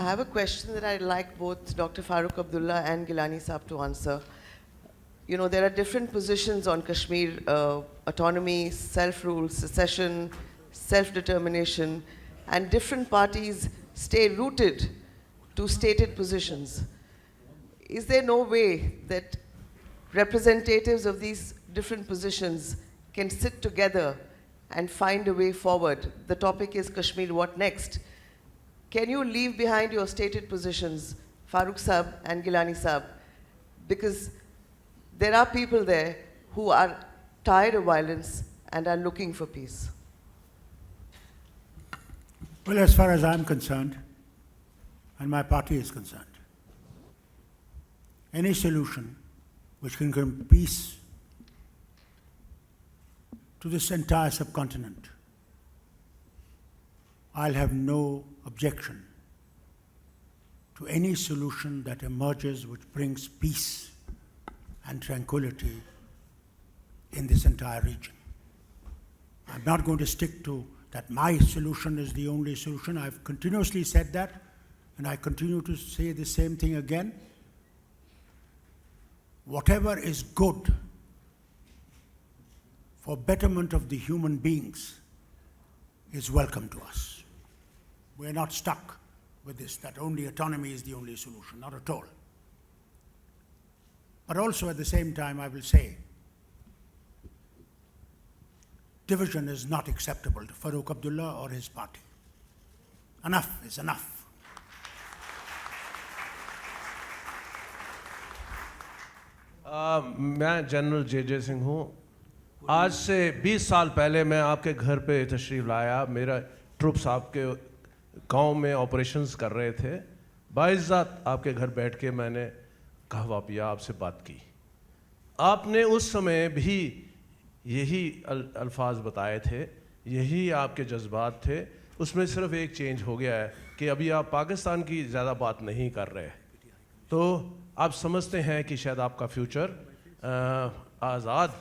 have a question that I'd like both Dr. Farooq Abdullah and Gilani Saab to answer. You know, there are different positions on Kashmir, autonomy, self-rule, secession, self-determination, and different parties stay rooted to stated positions. Is there no way that representatives of these different positions can sit together and find a way forward? The topic is Kashmir, what next? Can you leave behind your stated positions, Farooq Saab and Gilani Saab? Because there are people there who are tired of violence and are looking for peace. Well, as far as I'm concerned, and my party is concerned, any solution which can bring peace to this entire subcontinent, I'll have no objection to any solution that emerges which brings peace and tranquility in this entire region. I'm not going to stick to that my solution is the only solution. I've continuously said that, and I continue to say the same thing again. Whatever is good for betterment of the human beings is welcome to us. We're not stuck with this, that only autonomy is the only solution, not at all. But also at the same time, I will say, division is not acceptable to Farooq Abdullah or his party. Enough is enough. मैं general जे सिंह हूँ. आज से 20 साल पहले मैं आपके घर पे तशरीफ़ लाया. मेरा ट्रुप्स आपके गांव में ऑपरेशंस कर रहे थे. बाइज़्ज़त आपके घर बैठ के मैंने कहवा पिया, आपसे बात की. आपने उस समय भी यही अल्फाज बताए थे, यही आपके जज्बात थे. उसमें सिर्फ एक चेंज हो गया है कि अभी आप पाकिस्तान की ज़्यादा बात नहीं कर रहे. तो आप समझते हैं कि शायद आपका फ्यूचर आज़ाद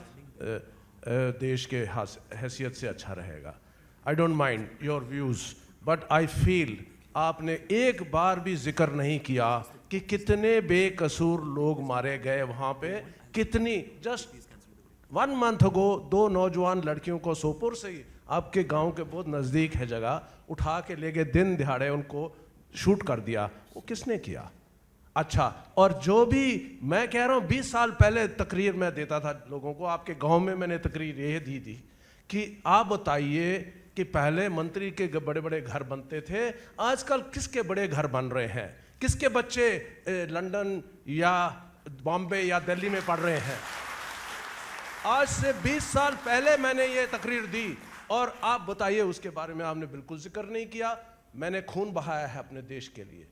देश के हैसियत से अच्छा रहेगा. I don't mind your views, but I feel आपने एक बार भी जिक्र नहीं किया कि कितने बेकसूर लोग मारे गए वहाँ पे. कितनी जस्ट 1 month ago 2 नौजवान लड़कियों को सोपोर से ही आपके गांव के बहुत नज़दीक है जगह उठा के ले गए, दिन दिहाड़े उनको शूट कर दिया. वो किसने किया? अच्छा, और जो भी मैं कह रहा हूँ 20 साल पहले तकरीर मैं देता था लोगों को, आपके गांव में मैंने तकरीर ये दी थी कि आप बताइए कि पहले मंत्री के बड़े बड़े घर बनते थे, आजकल किसके बड़े घर बन रहे हैं? किसके बच्चे लंदन या बॉम्बे या दिल्ली में पढ़ रहे हैं? आज से 20 साल पहले मैंने ये तकरीर दी और आप बताइए उसके बारे में आपने बिल्कुल जिक्र नहीं किया. मैंने खून बहाया है अपने देश के लिए,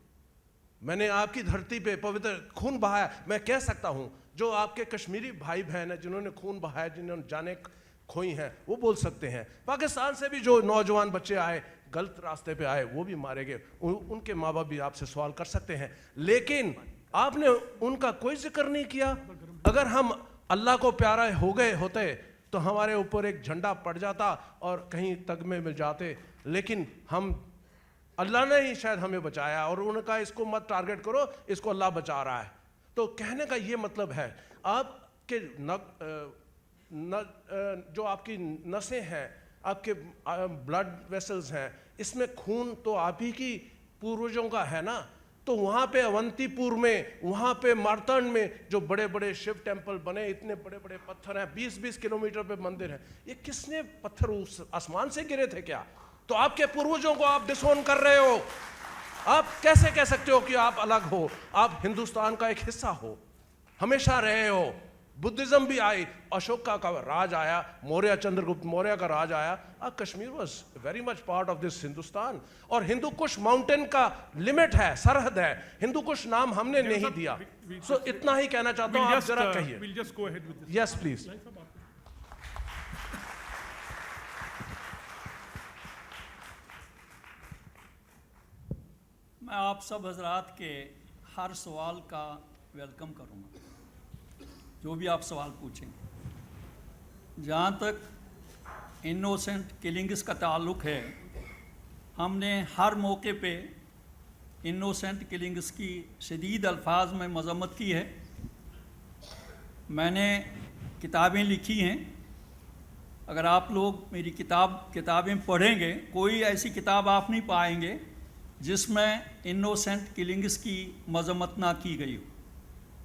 मैंने आपकी धरती पे पवित्र खून बहाया. मैं कह सकता हूँ जो आपके कश्मीरी भाई बहन हैं जिन्होंने खून बहाया, जिन्होंने जाने खोई हैं, वो बोल सकते हैं. पाकिस्तान से भी जो नौजवान बच्चे आए, गलत रास्ते पे आए, वो भी मारे गए, उनके माँ बाप भी आपसे सवाल कर सकते हैं. लेकिन आपने उनका कोई जिक्र नहीं किया. अगर हम अल्लाह को प्यारा हो गए होते तो हमारे ऊपर एक झंडा पड़ जाता और कहीं तगमे मिल जाते. लेकिन हम, अल्लाह ने ही शायद हमें बचाया और उनका इसको मत टारगेट करो, इसको अल्लाह बचा रहा है. तो कहने का ये मतलब है आपके जो आपकी नसें हैं, आपके ब्लड वेसल्स हैं, इसमें खून तो आप ही की पूर्वजों का है ना. तो वहाँ पे अवंतीपुर में, वहाँ पे मार्तंड में जो बड़े बड़े शिव टेम्पल बने, इतने बड़े बड़े पत्थर हैं, 20-20 किलोमीटर पे मंदिर हैं, ये किसने पत्थर उस आसमान से गिरे थे क्या? तो आपके पूर्वजों को आप डिसोन कर रहे हो. आप कैसे कह सकते हो कि आप अलग हो? आप हिंदुस्तान का एक हिस्सा हो, हमेशा रहे हो. बुद्धिज्म भी आई, अशोक का राज आया, मौर्य चंद्रगुप्त मौर्य का राज आया. Kashmir was very much part of this Hindustan. और हिंदू कुश माउंटेन का लिमिट है, सरहद है. हिंदू कुश नाम हमने नहीं दिया. सो इतना ही कहना चाहता हूँ. आप जरा कहिए. Yes please. मैं आप सब हजरात के हर सवाल का वेलकम करूँगा, जो भी आप सवाल पूछेंगे. जहाँ तक इनोसेंट किलिंग्स का ताल्लुक़ है, हमने हर मौके पे इनोसेंट किलिंग्स की शदीद अल्फाज में मजम्मत की है। मैंने किताबें लिखी हैं, अगर आप लोग मेरी किताबें पढ़ेंगे, कोई ऐसी किताब आप नहीं पाएंगे जिसमें इनोसेंट किलिंग्स की मजम्मत ना की गई हो।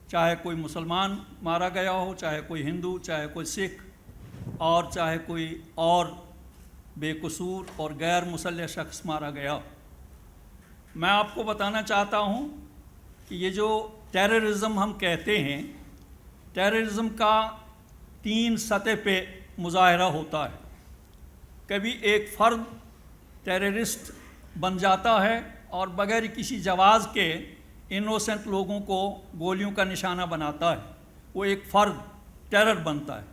चाहे कोई मुसलमान मारा गया हो, चाहे कोई हिंदू, चाहे कोई सिख, और चाहे कोई और बेकसूर और गैर मुसल्लह शख्स मारा गया हो। मैं आपको बताना चाहता हूँ कि ये जो टेररिज्म हम कहते हैं, टेररिज्म का 3 सतह पे मुजाहरा होता है। कभी एक फ़र्द टेररिस्ट बन जाता है और बगैर किसी जवाज़ के इनोसेंट लोगों को गोलियों का निशाना बनाता है। वो एक फ़र्द टेरर बनता है,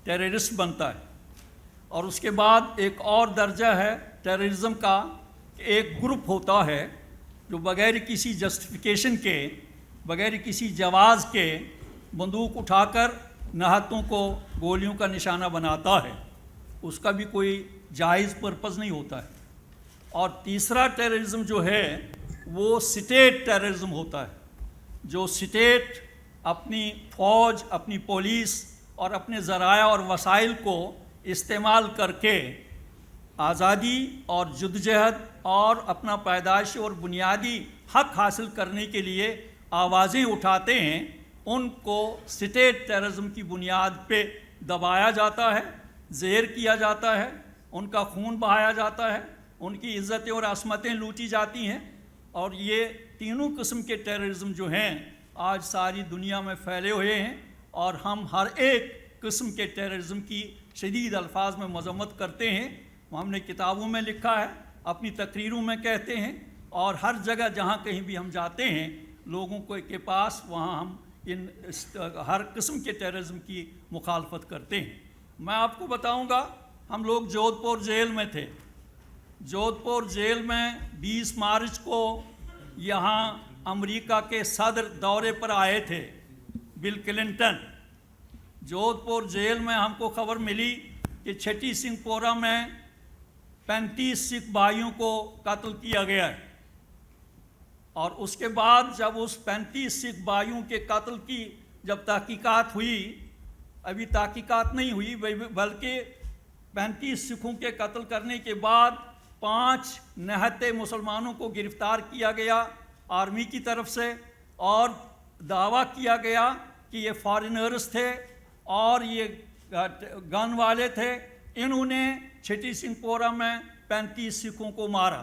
टेररिस्ट बनता है। और उसके बाद एक और दर्जा है टेररिज्म का, एक ग्रुप होता है जो बगैर किसी जस्टिफिकेशन के, बगैर किसी जवाज़ के बंदूक उठाकर नहातों को गोलियों का निशाना बनाता है। उसका भी कोई जायज़ पर्पज़ नहीं होता है। और तीसरा टेररिज्म जो है वो स्टेट टेररिज्म होता है, जो स्टेट अपनी फ़ौज, अपनी पुलिस और अपने ज़राया और वसाइल को इस्तेमाल करके आज़ादी और जद्दोजहद और अपना पैदाइश और बुनियादी हक हासिल करने के लिए आवाज़ें उठाते हैं, उनको स्टेट टेररिज्म की बुनियाद पे दबाया जाता है, ज़ेर किया जाता है, उनका खून बहाया जाता है, उनकी इज़्ज़तें और असमतें लूटी जाती हैं। और ये तीनों किस्म के टेररिज्म जो हैं आज सारी दुनिया में फैले हुए हैं, और हम हर एक किस्म के टेररिज्म की शदीद अल्फाज में मजम्मत करते हैं। हमने किताबों में लिखा है, अपनी तकरीरों में कहते हैं, और हर जगह जहाँ कहीं भी हम जाते हैं लोगों के पास, वहाँ हम हर किस्म के टेररिज्म की मुखालफत करते हैं। मैं आपको बताऊँगा, हम लोग जोधपुर जेल में थे। जोधपुर जेल में 20 मार्च को यहाँ अमेरिका के सदर दौरे पर आए थे, बिल क्लिंटन। जोधपुर जेल में हमको खबर मिली कि छठी सिंहपोरा में 35 सिख भाइयों को कत्ल किया गया है। और उसके बाद जब उस 35 सिख भाइयों के कत्ल की जब तहकीकात हुई, अभी तहकीकात नहीं हुई बल्कि 35 सिखों के कत्ल करने के बाद 5 निहत्ते मुसलमानों को गिरफ्तार किया गया आर्मी की तरफ से, और दावा किया गया कि ये फॉरेनर्स थे और ये गन वाले थे। इन्होंने छठी सिंहपोरा में 35 सिखों को मारा।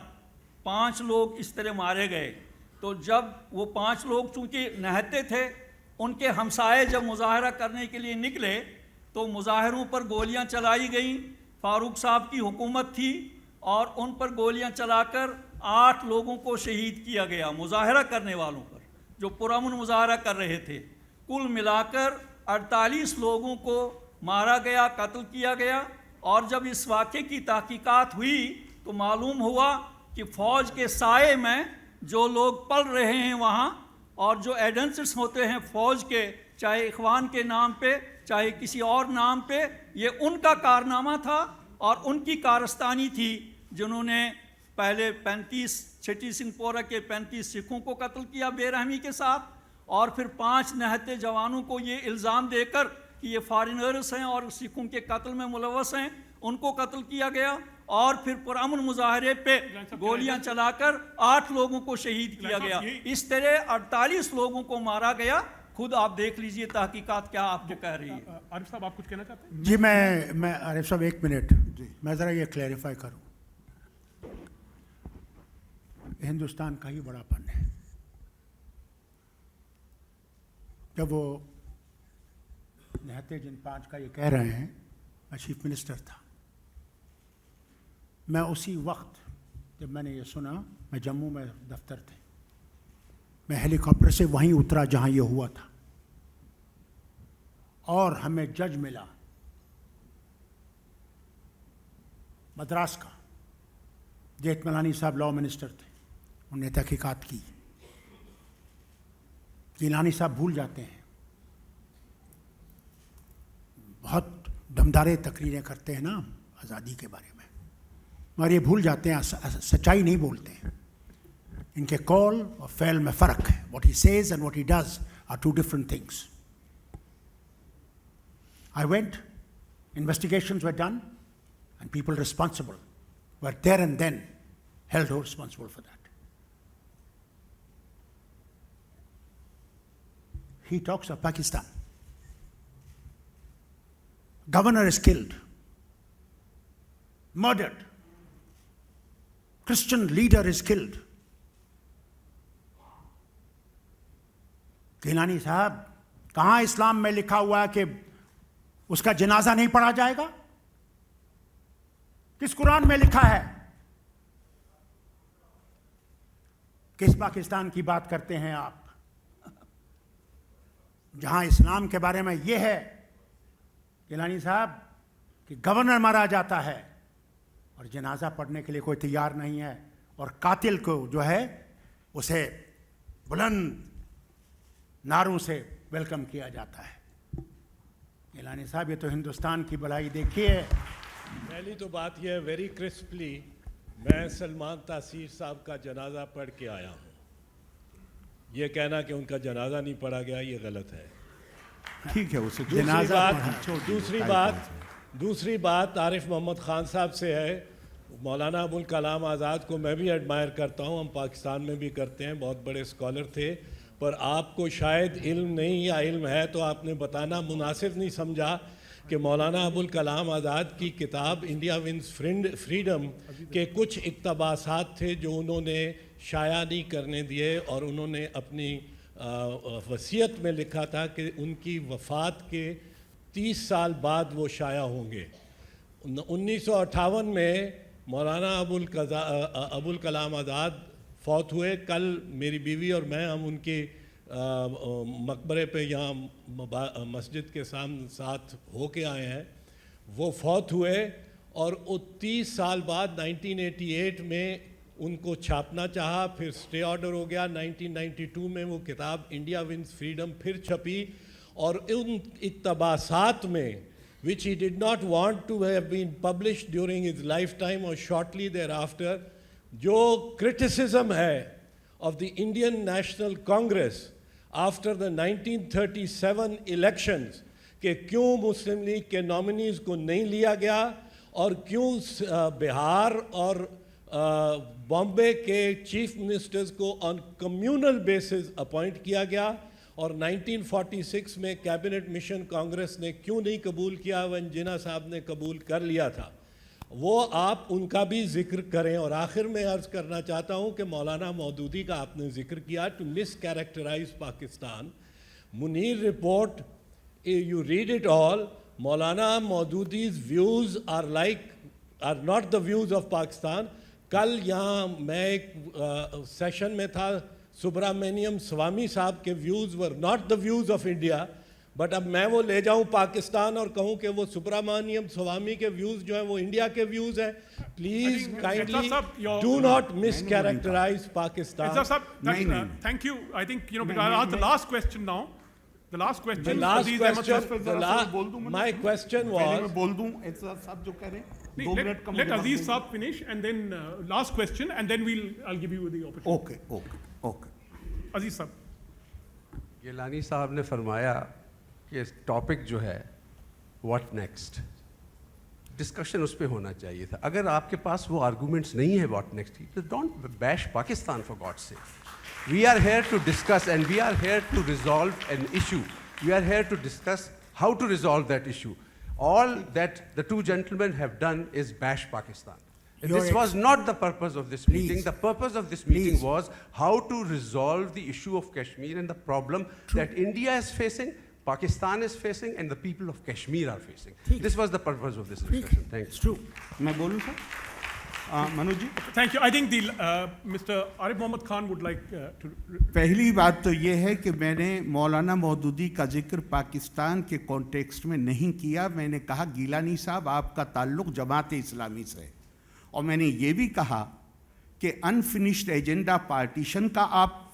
5 लोग इस तरह मारे गए। तो जब वो 5 लोग चूँकि निहत्ते थे, उनके हमसाए जब मुजाहरा करने के लिए निकले तो मुजाहिरों पर गोलियां चलाई गईं। फारूक साहब की हुकूमत थी और उन पर गोलियां चलाकर 8 लोगों को शहीद किया गया, मुजाहरा करने वालों पर जो पुरअमन मुजाहरा कर रहे थे। कुल मिलाकर 48 लोगों को मारा गया, कत्ल किया गया। और जब इस वाक़े की तहकीकात हुई तो मालूम हुआ कि फ़ौज के साए में जो लोग पल रहे हैं वहाँ, और जो एजेंट्स होते हैं फ़ौज के, चाहे इखवान के नाम पे चाहे किसी और नाम पे, ये उनका कारनामा था और उनकी कारस्तानी थी, जिन्होंने पहले 35 छठी सिंहपोरा के 35 सिखों को कत्ल किया बेरहमी के साथ, और फिर 5 निहत्ते जवानों को ये इल्ज़ाम देकर कि ये फॉरेनर्स हैं और सिखों के कत्ल में मुलव्वस हैं, उनको कत्ल किया गया। और फिर पुरअमन मुजाहरे पे गोलियां चलाकर 8 लोगों को शहीद किया गया। इस तरह 48 लोगों को मारा गया। खुद आप देख लीजिए तहकीकात क्या आपको कह रही है। आरिफ साहब, आप कुछ कहना चाहते हैं? जी, मैं आरिफ साहब 1 मिनट, मैं ज़रा ये क्लैरिफाई करूं। हिंदुस्तान का ही बड़ापन है। जब वो निहत्ते जिन 5 का ये कह रहे हैं, मैं चीफ मिनिस्टर था। मैं उसी वक्त जब मैंने ये सुना, मैं जम्मू में दफ्तर थे, मैं हेलीकॉप्टर से वहीं उतरा जहां ये हुआ था, और हमें जज मिला मद्रास का, जेठमलानी साहब लॉ मिनिस्टर थे, उन्होंने तहकीकात की। गिलानी साहब भूल जाते हैं, बहुत दमदारे तकरीरें करते हैं ना आज़ादी के बारे में, मगर ये भूल जाते हैं, सच्चाई नहीं बोलते हैं। इनके कॉल और फेल में फ़र्क है. What he says and what he does are two different things. I went, investigations were done, and people responsible were there and then held responsible for that. He talks of Pakistan. Governor is killed, murdered. Christian leader is killed. Gilani साहब, कहाँ इस्लाम में लिखा हुआ है कि उसका जनाजा नहीं पढ़ा जाएगा? किस कुरान में लिखा है? किस पाकिस्तान की बात करते हैं आप, जहां इस्लाम के बारे में यह है गिलानी साहब कि गवर्नर मारा जाता है और जनाजा पढ़ने के लिए कोई तैयार नहीं है, और कातिल को जो है उसे बुलंद नारों से वेलकम किया जाता है. गिलानी साहब, ये तो हिंदुस्तान की भलाई देखिए. पहली तो बात यह है, वेरी क्रिस्पली, मैं सलमान तासीर साहब का जनाजा पढ़ के आया हूँ. ये कहना कि उनका जनाजा नहीं पढ़ा गया, ये गलत है. ठीक है, उसे दूसरी बात आरिफ मोहम्मद खान साहब से है. मौलाना अबुल कलाम आज़ाद को मैं भी एडमायर करता हूँ, हम पाकिस्तान में भी करते हैं, बहुत बड़े स्कॉलर थे, पर आपको शायद इल्म नहीं, या इल्म है तो आपने बताना मुनासिब नहीं समझा कि मौलाना अबुल कलाम आज़ाद की किताब इंडिया विंस फ्रीडम के कुछ इक़्तिबासात थे जो उन्होंने शाया नहीं करने दिए, और उन्होंने अपनी वसीयत में लिखा था कि उनकी वफ़ात के 30 साल बाद वो शाया होंगे. 1958 में मौलाना अबुल कलाम आज़ाद फौत हुए. कल मेरी बीवी और मैं, हम उनके मकबरे पे यहाँ मस्जिद के साथ होके आए हैं. वो फौत हुए और 30 साल बाद 1988 में उनको छापना चाहा, फिर स्टे ऑर्डर हो गया. 1992 में वो किताब इंडिया विंस फ्रीडम फिर छपी, और उन इक़्तिबासात में which he did not want to have been published during his lifetime or shortly thereafter, जो criticism है of the Indian National Congress after the 1937 elections कि क्यों मुस्लिम लीग के नॉमिनीज़ को नहीं लिया गया, और क्यों बिहार और बॉम्बे के चीफ मिनिस्टर्स को ऑन कम्यूनल बेसिस अपॉइंट किया गया, और 1946 में कैबिनेट मिशन कांग्रेस ने क्यों नहीं कबूल किया वन जिन्ना साहब ने कबूल कर लिया था. वो आप उनका भी ज़िक्र करें. और आखिर में अर्ज़ करना चाहता हूँ कि मौलाना मौदूदी का आपने ज़िक्र किया, to mischaracterise Pakistan. Munir report, you read it all, Maulana मौदूदी's views are not the views of Pakistan. कल यहाँ मैं एक सेशन में था, सुब्रमण्यम स्वामी साहब के views were not the views of India, but अब मैं वो ले जाऊँ पाकिस्तान और कहूँ कि वो सुब्रमण्यम स्वामी के व्यूज़ जो हैं वो इंडिया के व्यूज़ हैं. Please kindly do not mischaracterise Pakistan. Thank you. I think, because I'll ask the last question now. The last question. My question was. मैं बोल दूं ऐसा सब जो कह रहे हैं. Let Aziz साहब finish and then last question and then I'll give you the opportunity. Okay. Aziz साहब. गिलानी साहब ने फरमाया कि टॉपिक जो है व्हाट नेक्स्ट, डिस्कशन उस पर होना चाहिए था. अगर आपके पास वो आर्गूमेंट्स नहीं है व्हाट नेक्स्ट की, तो don't bash Pakistan for God से. We are here to discuss and we are here to resolve an issue. We are here to discuss how to resolve that issue. All that the two gentlemen have done is bash Pakistan. This was not the purpose of this meeting. The purpose of this meeting was how to resolve the issue of Kashmir and the problem that India is facing, Pakistan is facing, and the people of Kashmir are facing. This was the purpose of this discussion. Thank you. It's true. मैं बोलूँ sir? Manoj ji, Thank you. I think Mr. Arif Mohammad Khan would like to. पहली बात तो ये है कि मैंने मौलाना मौदूदी का जिक्र पाकिस्तान के कॉन्टेक्स्ट में नहीं किया. मैंने कहा गिलानी साहब आपका ताल्लुक जमात इस्लामी से है, और मैंने ये भी कहा कि अनफिनिश्ड एजेंडा पार्टीशन का आप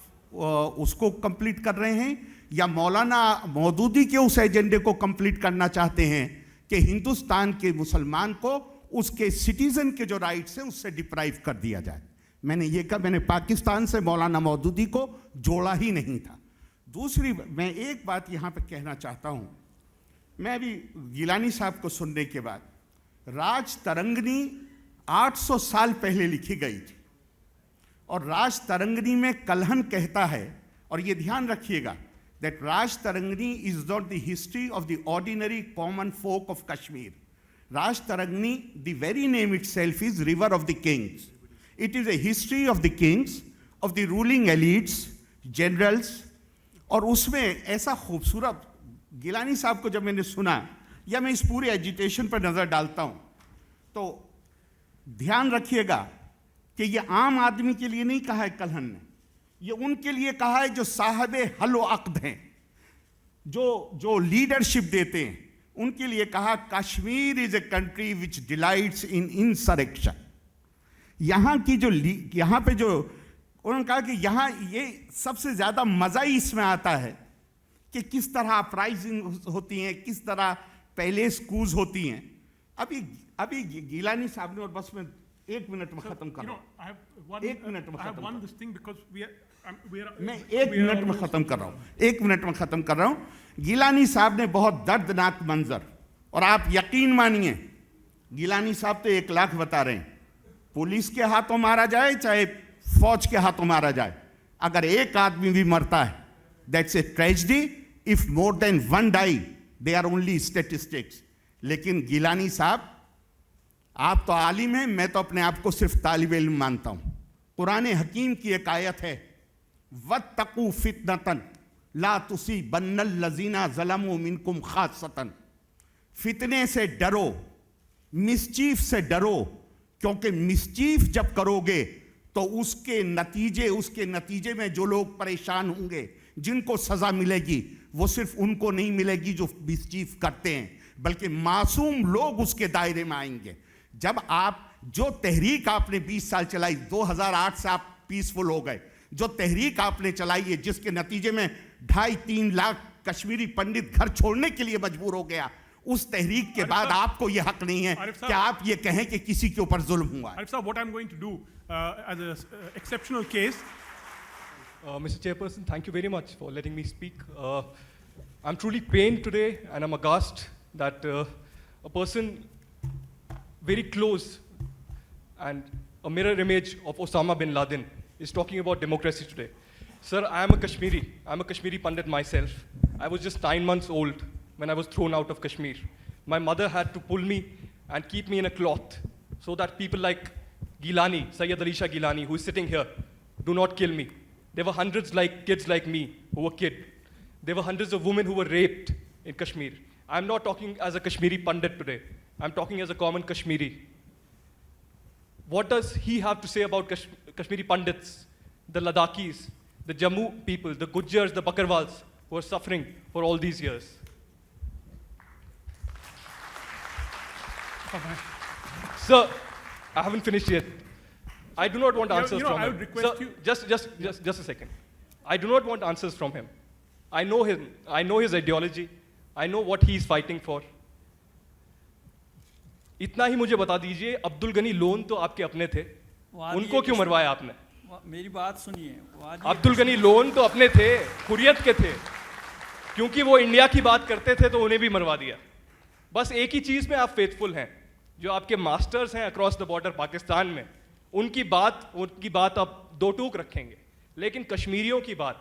उसको कंप्लीट कर रहे हैं, या मौलाना मौदूदी के उस एजेंडे को कंप्लीट करना चाहते हैं कि हिंदुस्तान के मुसलमान को उसके सिटीजन के जो राइट्स हैं उससे डिप्राइव कर दिया जाए. میں نے یہ کہا میں نے پاکستان سے مولانا مودودی کو جوڑا ہی نہیں تھا. دوسری میں ایک بات یہاں پہ کہنا چاہتا ہوں. میں ابھی گیلانی صاحب کو سننے کے بعد راج ترنگنی 800 سال پہلے لکھی گئی تھی, اور راج ترنگنی میں کلہن کہتا ہے, اور یہ دھیان رکھیے گا, that Raj Tarangani is not the history of the ordinary common folk of Kashmir. Raj Tarangani, the very name itself is River of the Kings. It is a history of the kings, of the ruling elites, generals, اور اس میں ایسا خوبصورت گیلانی صاحب کو جب میں نے سنا, یا میں اس پورے ایجیٹیشن پر نظر ڈالتا ہوں, تو دھیان رکھیے گا کہ یہ عام آدمی کے لیے نہیں کہا ہے کلہن نے, یہ ان کے لیے کہا ہے جو صاحب حل و عقد ہیں, جو لیڈرشپ دیتے ہیں, ان کے لیے کہا کشمیر از اے کنٹری وچ ڈیلائٹس ان انسریکشن. یہاں کی یہاں پہ جو انہوں نے کہا کہ یہاں یہ سب سے زیادہ مزہ ہی اس میں آتا ہے کہ کس طرح اپرائزنگ ہوتی ہیں, کس طرح پیلیس کوز ہوتی ہیں. ابھی گیلانی صاحب نے, اور بس میں 1 منٹ میں ختم کر رہا ہوں, 1 منٹ میں ختم میں 1 منٹ میں ختم کر رہا ہوں, 1 منٹ میں ختم کر رہا ہوں. گیلانی صاحب نے بہت دردناک منظر, اور آپ یقین مانیے گیلانی صاحب تو 1 لاکھ بتا رہے ہیں, پولیس کے ہاتھوں مارا جائے چاہے فوج کے ہاتھوں مارا جائے, اگر ایک آدمی بھی مرتا ہے that's a tragedy. If more than 1 die they are only statistics. لیکن گیلانی صاحب آپ تو عالم ہیں, میں تو اپنے آپ کو صرف طالب علم مانتا ہوں. قرآن حکیم کی ایک آیت ہے, وَاتَّقُوا فِتْنَةً لَا تُصِيبَنَّ الَّذِينَ ظَلَمُوا مِنْكُمْ خَاصَّةً. فتنے سے ڈرو, مسچیف سے ڈرو, کیونکہ مسچیف جب کرو گے تو اس کے نتیجے میں جو لوگ پریشان ہوں گے, جن کو سزا ملے گی, وہ صرف ان کو نہیں ملے گی جو مسچیف کرتے ہیں, بلکہ معصوم لوگ اس کے دائرے میں آئیں گے. جب آپ جو تحریک آپ نے 20 سال چلائی, 2008 سے آپ پیسفل ہو گئے, جو تحریک آپ نے چلائی ہے جس کے نتیجے میں 2.5-3 لاکھ کشمیری پنڈت گھر چھوڑنے کے لیے مجبور ہو گیا, اس تحریک کے بعد آپ کو یہ حق نہیں ہے کہ آپ یہ کہیں کہ کسی کے اوپر ظلم ہوا ہے. Arif Saab, what I'm going to do as an exceptional case. Mr. Chairperson, thank you very much for letting me speak. I'm truly pained today and I'm aghast that a person very close and a mirror image of Osama bin Laden is talking about democracy today. Sir, I am a Kashmiri. I'm a Kashmiri Pandit myself. I was just 9 months old when I was thrown out of Kashmir. My mother had to pull me and keep me in a cloth so that people like Gilani, Sayyid Ali Shah Gilani, who is sitting here, do not kill me. There were hundreds like kids like me who were killed. There were hundreds of women who were raped in Kashmir. I'm not talking as a Kashmiri Pandit today. I'm talking as a common Kashmiri. What does he have to say about Kashmiri Pandits, the Ladakhis, the Jammu people, the Gujjars, the Bakarwals, who are suffering for all these years? Sir, I haven't finished yet. I do not want answers from him. I would request Sir, you. just a second. I do not want answers from him. I know him. I know his ideology. I know what he is fighting for. اتنا ہی مجھے بتا دیجئے, عبدل غنی loan تو آپ کے اپنے تھے, ان کو کیوں مروایا آپ نے؟ میری بات سنیے. عبدل غنی لون تو اپنے تھے, حریت کے تھے, کیونکہ وہ انڈیا کی بات کرتے تھے تو انہیں بھی مروا دیا. بس ایک ہی چیز میں آپ فیتھفل ہیں, جو آپ کے ماسٹرز ہیں اکراس دا بارڈر پاکستان میں, ان کی بات آپ 2 ٹوک رکھیں گے, لیکن کشمیریوں کی بات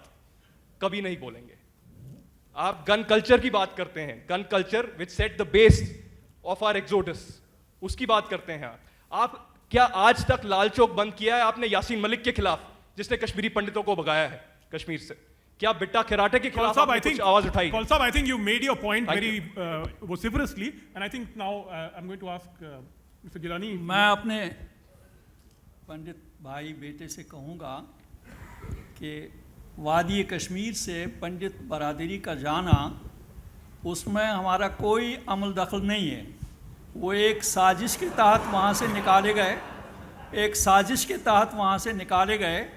کبھی نہیں بولیں گے. آپ گن کلچر کی بات کرتے ہیں, گن کلچر وچ سیٹ دا بیس آف آر ایکزوڈس, اس کی بات کرتے ہیں. آپ کیا آج تک لال چوک بند کیا ہے آپ نے یاسین ملک کے خلاف, جس نے کشمیری پنڈتوں کو بھگایا ہے کشمیر سے؟ کیا بٹا کھراٹے کے خلاف آپ نے کچھ آواز اٹھائی؟ Kaul Saab, I think you made your point very vociferously, and I think now I'm going to ask Mr. Gilani. میں اپنے پنڈت بھائی بیٹے سے کہوں گا کہ وادی کشمیر سے پنڈت برادری کا جانا, اس میں ہمارا کوئی عمل دخل نہیں ہے. وہ ایک سازش کے تحت وہاں سے نکالے گئے,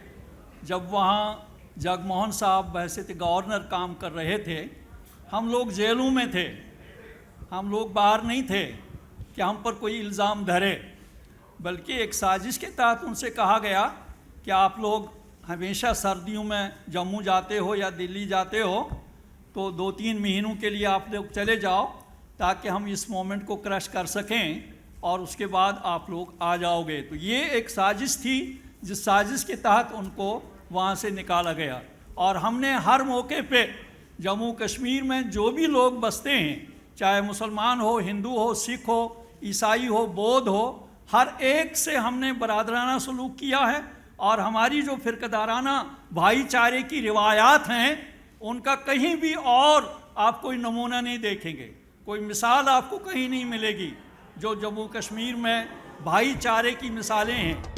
جب وہاں جگ موہن صاحب بحیثیت گورنر کام کر رہے تھے. ہم لوگ جیلوں میں تھے, ہم لوگ باہر نہیں تھے کہ ہم پر کوئی الزام دھرے, بلکہ ایک سازش کے تحت ان سے کہا گیا कि आप लोग हमेशा सर्दियों में जम्मू जाते हो या दिल्ली जाते हो, तो 2-3 महीनों के लिए आप लोग चले जाओ ताकि हम इस मोमेंट को क्रश कर सकें और उसके बाद आप लोग आ जाओगे। तो ये एक साजिश थी, जिस साजिश के तहत उनको वहाँ से निकाला गया। और हमने हर मौके पे जम्मू कश्मीर में जो भी लोग बसते हैं, चाहे मुसलमान हो, हिंदू हो, सिख हो, ईसाई हो, बौद्ध हो, हर एक से हमने बरादराना सलूक किया है। और हमारी जो फ़िरक़ादाराना भाईचारे की रिवायात हैं, उनका कहीं भी और आप कोई नमूना नहीं देखेंगे, कोई मिसाल आपको कहीं नहीं मिलेगी जो जम्मू कश्मीर में भाईचारे की मिसालें हैं।